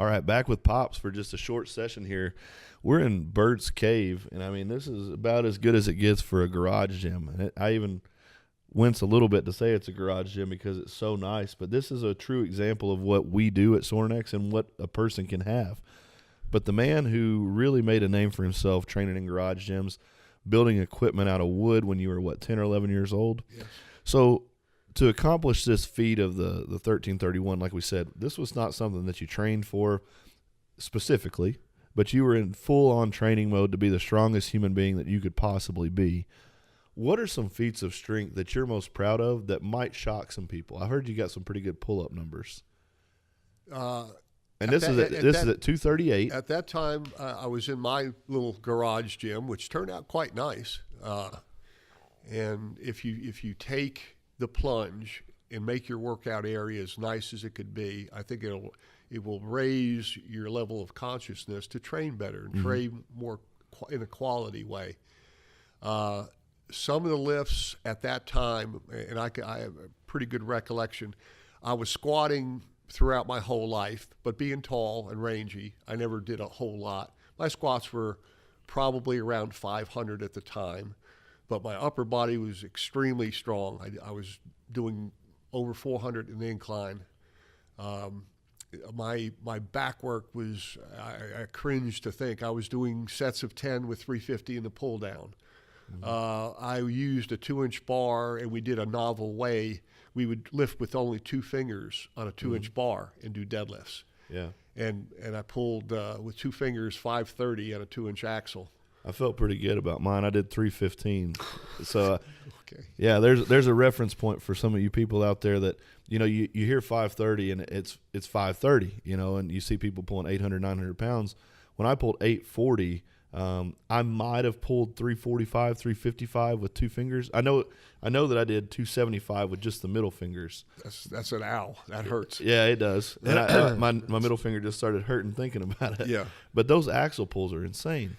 right, back with Pops for just a short session here. We're in Bert's Cave, and I mean, this is about as good as it gets for a garage gym. And I even wince a little bit to say it's a garage gym because it's so nice, but this is a true example of what we do at Sorinex and what a person can have. But the man who really made a name for himself training in garage gyms, building equipment out of wood when you were, 10 or 11 years old? Yes. So to accomplish this feat of the 1331, like we said, this was not something that you trained for specifically, but you were in full-on training mode to be the strongest human being that you could possibly be. What are some feats of strength that you're most proud of that might shock some people? I heard you got some pretty good pull-up numbers. And this is at 238. At that time, I was in my little garage gym, which turned out quite nice. And if you take the plunge and make your workout area as nice as it could be, I think it will raise your level of consciousness to train better and train more in a quality way. Some of the lifts at that time, and I have a pretty good recollection, I was squatting throughout my whole life, but being tall and rangy, I never did a whole lot. My squats were probably around 500 at the time, but my upper body was extremely strong. I was doing over 400 in the incline. My back work was, I cringe to think, I was doing sets of 10 with 350 in the pull down. I used a 2-inch bar, and we did a novel way. We would lift with only 2 fingers on a 2-inch bar and do deadlifts. Yeah. And I pulled with 2 fingers 530 on a 2-inch axle. I felt pretty good about mine. I did 315. So, okay. Yeah, there's a reference point for some of you people out there that, you hear 530 and it's 530, and you see people pulling 800, 900 pounds. When I pulled 840, I might have pulled 345, 355 with 2 fingers. I know that I did 275 with just the middle fingers. That's an ow. That hurts. Yeah, it does. And my middle finger just started hurting thinking about it. Yeah. But those axle pulls are insane.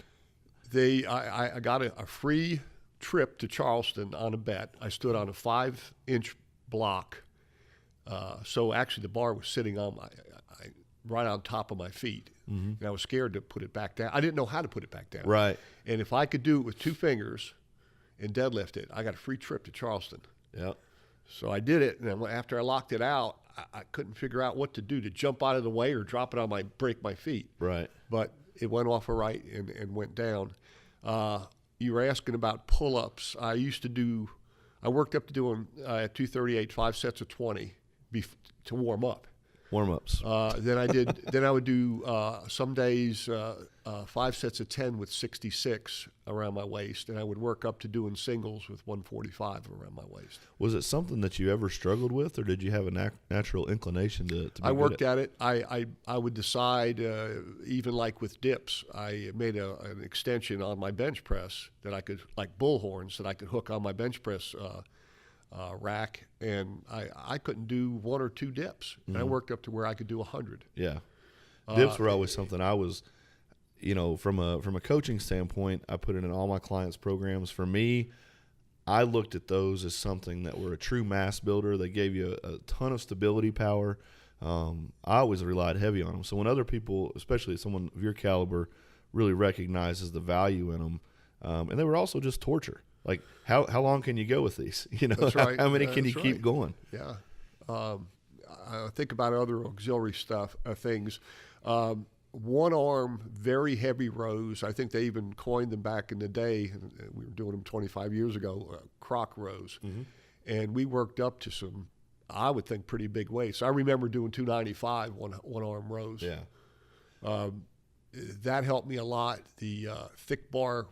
I got a free trip to Charleston on a bet. I stood on a 5-inch block. So actually the bar was sitting on right on top of my feet. Mm-hmm. And I was scared to put it back down. I didn't know how to put it back down. Right. And if I could do it with 2 fingers and deadlift it, I got a free trip to Charleston. Yeah. So I did it, and then after I locked it out, I couldn't figure out what to do, to jump out of the way or drop it break my feet. Right. But it went off all right and went down. You were asking about pull-ups. I worked up to doing at 238 5 sets of 20 to warm up. Warm-ups. Then I would do some days 5 sets of 10 with 66 around my waist, and I would work up to doing singles with 145 around my waist. Was it something that you ever struggled with, or did you have a natural inclation to be I worked at it. I would decide, even like with dips, I made an extension on my bench press that I could, like bullhorns, that I could hook on my bench press rack, and I couldn't do 1 or 2 dips. And I worked up to where I could do 100. Yeah. Dips were always something I was, from a coaching standpoint, I put it in all my clients' programs. For me, I looked at those as something that were a true mass builder. They gave you a ton of stability power. I always relied heavy on them. So when other people, especially someone of your caliber, really recognizes the value in them, and they were also just torture. Like, how long can you go with these? That's right. How many can you keep going? Yeah. I think about other auxiliary things. One arm, very heavy rows. I think they even coined them back in the day. We were doing them 25 years ago, croc rows. Mm-hmm. And we worked up to some, I would think, pretty big weights. I remember doing 295 one arm rows. Yeah. That helped me a lot. The thick bar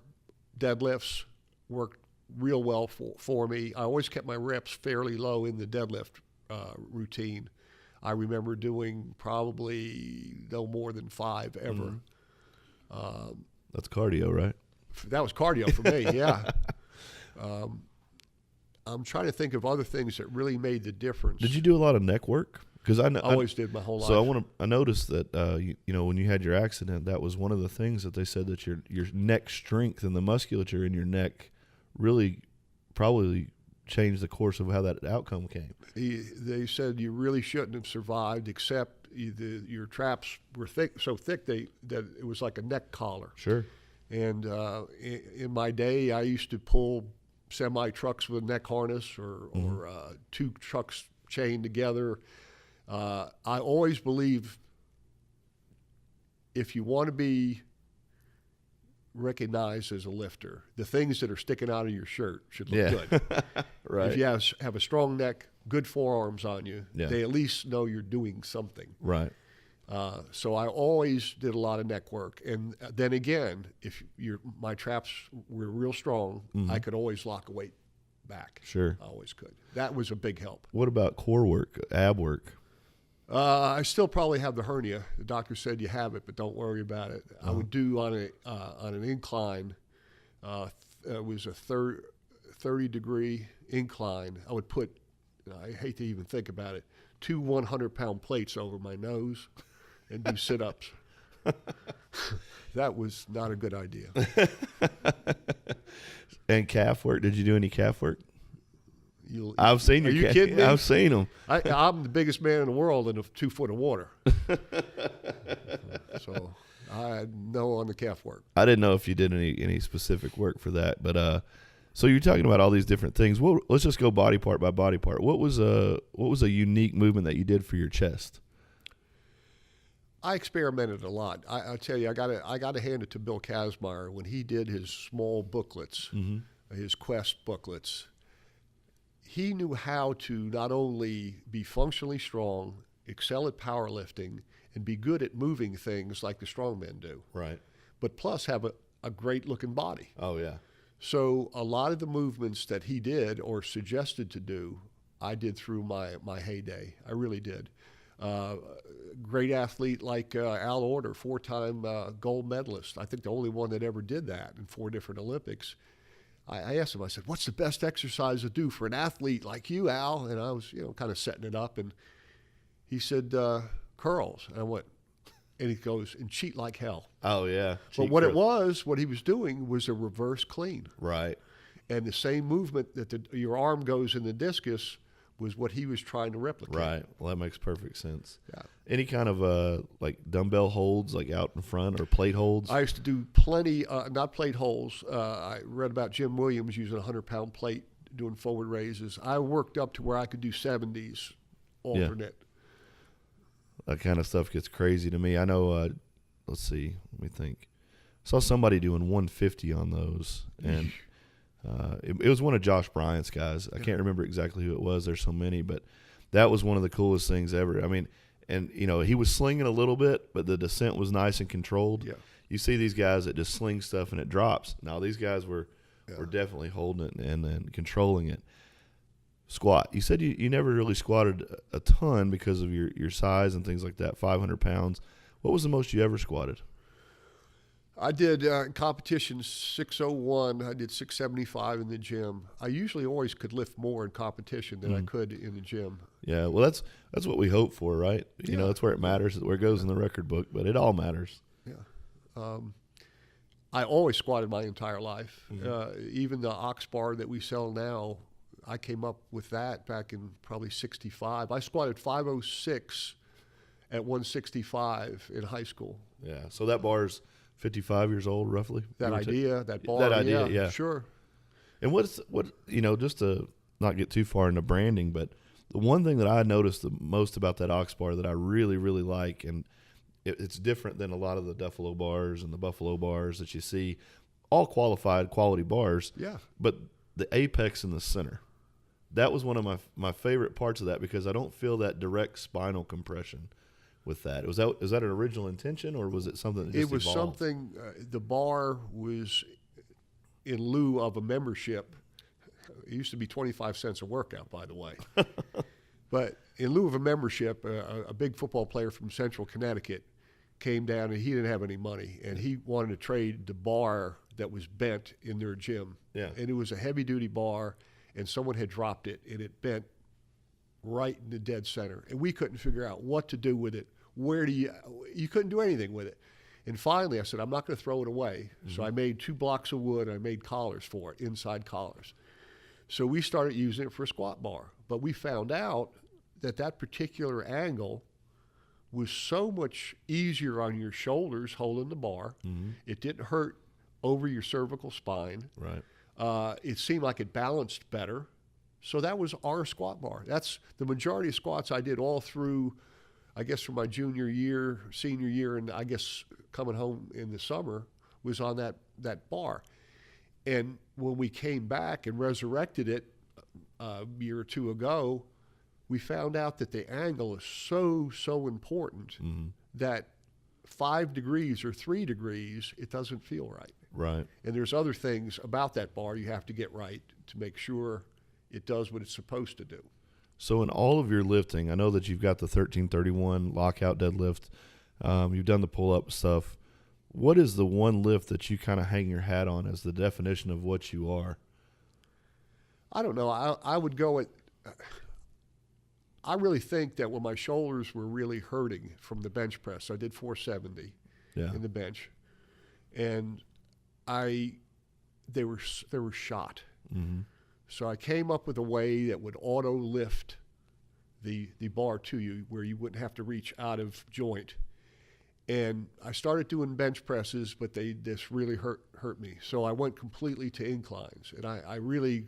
deadlifts worked real well for me. I always kept my reps fairly low in the deadlift routine. I remember doing probably no more than 5 ever. Mm-hmm. That's cardio, right? That was cardio for me, yeah. I'm trying to think of other things that really made the difference. Did you do a lot of neck work? Because I always did my whole life. So I noticed that when you had your accident, that was one of the things that they said, that your neck strength and the musculature in your neck really probably changed the course of how that outcome came. They said you really shouldn't have survived, except your traps were so thick that it was like a neck collar. Sure. And in my day, I used to pull semi trucks with a neck harness or two trucks chained together. I always believe if you want to be recognized as a lifter, the things that are sticking out of your shirt should look good. Right. If you have a strong neck, good forearms on you, they at least know you're doing something. Right. So I always did a lot of neck work. And then again, if my traps were real strong, I could always lock a weight back. Sure. I always could. That was a big help. What about core work, ab work? I still probably have the hernia. The doctor said you have it, but don't worry about it. I would do on an incline. It was a 30-degree incline. I would put, I hate to even think about it, 2 100-pound plates over my nose and do sit-ups. That was not a good idea. And calf work? Did you do any calf work? I've seen your Are you kidding me? I've seen them. I'm the biggest man in the world in 2 foot of water. So I know on the calf work. I didn't know if you did any specific work for that, but so you're talking about all these different things. Well, let's just go body part by body part. What was a unique movement that you did for your chest? I experimented a lot. I tell you, I got to hand it to Bill Kazmaier when he did his small booklets, his Quest booklets. He knew how to not only be functionally strong, excel at powerlifting, and be good at moving things like the strongmen do. Right. But plus have a great-looking body. Oh, yeah. So a lot of the movements that he did or suggested to do, I did through my heyday. I really did. Great athlete like Al Order, 4-time gold medalist. I think the only one that ever did that in 4 different Olympics. I asked him, I said, what's the best exercise to do for an athlete like you, Al? And I was, kind of setting it up. And he said, curls. And I went, and he goes, and cheat like hell. Oh, yeah. But what he was doing was a reverse clean. Right. And the same movement that your arm goes in the discus was what he was trying to replicate. Right. Well, that makes perfect sense. Yeah. Any kind of like dumbbell holds, like out in front, or plate holds? I used to do plenty, not plate holds. I read about Jim Williams using a 100-pound plate doing forward raises. I worked up to where I could do 70s alternate. Yeah. That kind of stuff gets crazy to me. I know, let's see, let me think. I saw somebody doing 150 on those, and it was one of Josh Bryant's guys. I can't remember exactly who it was. There's so many, but that was one of the coolest things ever. I mean, and, he was slinging a little bit, but the descent was nice and controlled. Yeah. You see these guys that just sling stuff and it drops. Now, these guys were definitely holding it and controlling it. Squat. You said you never really squatted a ton because of your size and things like that, 500 pounds. What was the most you ever squatted? I did in competition 601. I did 675 in the gym. I usually always could lift more in competition than I could in the gym. Yeah, well, that's what we hope for, right? You know, that's where it matters, where it goes in the record book, but it all matters. Yeah. I always squatted my entire life. Even the ox bar that we sell now, I came up with that back in probably 65. I squatted 506 at 165 in high school. Yeah, so that bar's 55 years old, roughly. That bar. That idea, yeah. Sure. And what just to not get too far into branding, but the one thing that I noticed the most about that ox bar that I really, really like, and it's different than a lot of the Duffalo bars and the Buffalo bars that you see, all qualified quality bars. Yeah. But the apex in the center, that was one of my favorite parts of that, because I don't feel that direct spinal compression with that. Is that an original intention, or was it something that just evolved? Something, the bar was in lieu of a membership. It used to be 25 cents a workout, by the way. But in lieu of a membership, a big football player from Central Connecticut came down, and he didn't have any money, and he wanted to trade the bar that was bent in their gym. Yeah. And it was a heavy-duty bar, and someone had dropped it, and it bent right in the dead center. And we couldn't figure out what to do with it. You couldn't do anything with it. And finally I said, I'm not going to throw it away. So I made 2 blocks of wood, and I made collars for it, inside collars. So we started using it for a squat bar. But we found out that particular angle was so much easier on your shoulders holding the bar. Mm-hmm. It didn't hurt over your cervical spine. Right. It seemed like it balanced better. So that was our squat bar. That's the majority of squats I did all through, I guess, from my junior year, senior year, and I guess coming home in the summer was on that bar. And when we came back and resurrected it a year or two ago, we found out that the angle is so important Mm-hmm. that 5 degrees or 3 degrees, it doesn't feel right. Right. And there's other things about that bar you have to get right to make sure it does what it's supposed to do. So in all of your lifting, I know that you've got the 1331 lockout deadlift. You've done the pull-up stuff. What is the one lift that you kind of hang your hat on as the definition of what you are? I don't know. I would go at – I really think that when my shoulders were really hurting from the bench press, I did 470 in the bench, and they were shot. Mm-hmm. So I came up with a way that would auto lift the bar to you where you wouldn't have to reach out of joint. And I started doing bench presses, but they just really hurt me. So I went completely to inclines, and I really,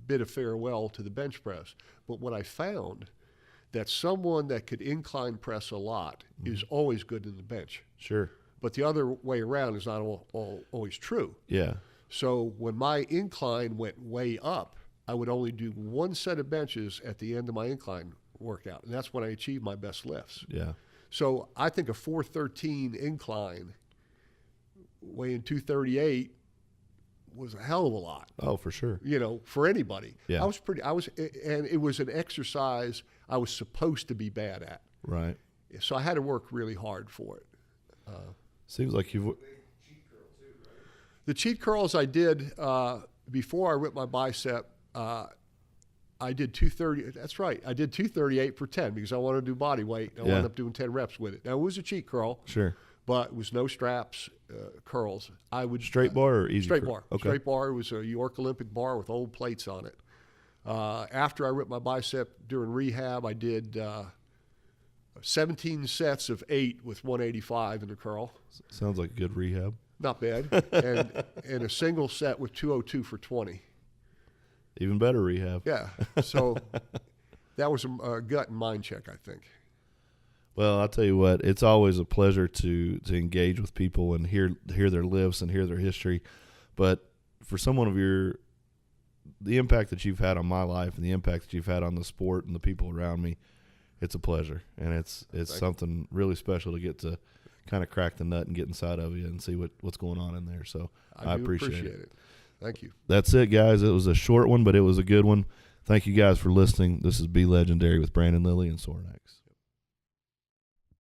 bid a farewell to the bench press. But what I found, that someone that could incline press a lot is always good in the bench. Sure. But the other way around is not always true. Yeah. So when my incline went way up, I would only do one set of benches at the end of my incline workout, and that's when I achieved my best lifts. Yeah. So I think a 413 incline weighing 238 was a hell of a lot. Oh, for sure. For anybody. Yeah. And it was an exercise I was supposed to be bad at. Right. So I had to work really hard for it. Seems like you've. The cheat curls I did before I ripped my bicep, I did 230. That's right. I did 238 for 10 because I wanted to do body weight. I wound up doing 10 reps with it. Now, it was a cheat curl. Sure. But it was no straps, curls. I would Straight bar or easy straight curl? bar. Okay. Straight bar. It was a York Olympic bar with old plates on it. After I ripped my bicep during rehab, I did 17 sets of 8 with 185 in the curl. Sounds like a good rehab. Not bad. and a single set with 202 for 20. Even better rehab. Yeah. So that was a gut and mind check, I think. Well, I'll tell you what, it's always a pleasure to engage with people and hear their lives and hear their history. But for someone of the impact that you've had on my life and the impact that you've had on the sport and the people around me, it's a pleasure. And it's something really special to get to kind of crack the nut and get inside of you and see what's going on in there. So I appreciate it. Thank you. That's it, guys. It was a short one, but it was a good one. Thank you guys for listening. This is Be Legendary with Brandon Lilly and Sornex.